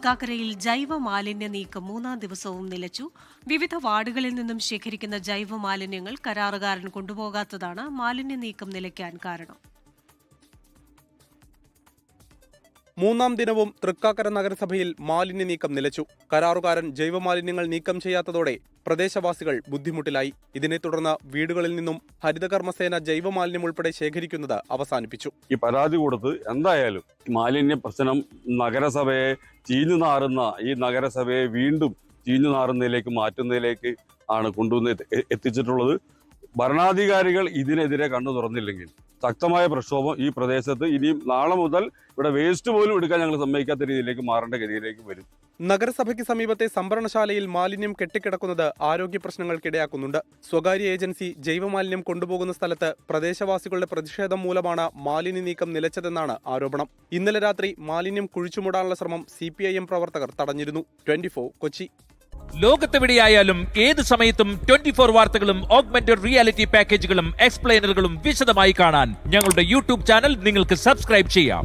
തൃക്കാക്കരയിൽ ജൈവ മാലിന്യ നീക്കം 3-ാം ദിവസവും നിലച്ചു. വിവിധ വാർഡുകളിൽ നിന്നും ശേഖരിക്കുന്ന ജൈവ മാലിന്യങ്ങൾ കരാറുകാരൻ കൊണ്ടുപോകാത്തതാണ് മാലിന്യ നീക്കം നിലയ്ക്കാൻ കാരണം. 3-ാം ദിനവും തൃക്കാക്കര നഗരസഭയിൽ മാലിന്യ നീക്കം നിലച്ചു. കരാറുകാരൻ ജൈവമാലിന്യങ്ങൾ നീക്കം ചെയ്യാത്തതോടെ പ്രദേശവാസികൾ ബുദ്ധിമുട്ടിലായി. ഇതിനെ തുടർന്ന് വീടുകളിൽ നിന്നും ഹരിതകർമ്മസേന ജൈവമാലിന്യം ഉൾപ്പെടെ ശേഖരിക്കുന്നത് അവസാനിപ്പിച്ചു. ഈ പരാതി കൊടുത്ത് എന്തായാലും മാലിന്യ പ്രശ്നം നഗരസഭയെ ചീഞ്ഞു നാറുന്ന ഈ നഗരസഭയെ വീണ്ടും ചീഞ്ഞു നാറുന്നതിലേക്ക് മാറ്റുന്നതിലേക്ക് ആണ് കൊണ്ടുവന്ന് എത്തിച്ചിട്ടുള്ളത്. ഭരണാധികാരികൾ ഇതിനെതിരെ കണ്ണു തുറന്നില്ലെങ്കിൽ ശക്തമായ പ്രക്ഷോഭം ഈ പ്രദേശത്ത് ഇനിയും നാളെ മുതൽ ഇവിടെ വേസ്റ്റ് പോലും എടുക്കാൻ ഞങ്ങൾ സമ്മതിക്കാത്ത രീതിയിലേക്ക് മാറേണ്ട ഗതിയിലേക്ക് വരും. നഗരസഭയ്ക്ക് സമീപത്തെ സംഭരണശാലയിൽ മാലിന്യം കെട്ടിക്കിടക്കുന്നത് ആരോഗ്യ പ്രശ്നങ്ങൾക്കിടയാക്കുന്നുണ്ട്. സ്വകാര്യ ഏജൻസി ജൈവമാലിന്യം കൊണ്ടുപോകുന്ന സ്ഥലത്ത് പ്രദേശവാസികളുടെ പ്രതിഷേധം മൂലമാണ് മാലിന്യ നീക്കം നിലച്ചതെന്നാണ് ആരോപണം. ഇന്നലെ രാത്രി മാലിന്യം കുഴിച്ചുമൂടാനുള്ള ശ്രമം CPIM പ്രവർത്തകർ തടഞ്ഞിരുന്നു. 24 കൊച്ചി. ലോകത്തെവിടെയായാലും ഏത് സമയത്തും 24 വാർത്തകളും ഓഗ്മെന്റഡ് റിയാലിറ്റി പാക്കേജുകളും എക്സ്പ്ലെയിനറുകളും വിശദമായി കാണാൻ ഞങ്ങളുടെ YouTube ചാനൽ നിങ്ങൾക്ക് സബ്സ്ക്രൈബ് ചെയ്യാം.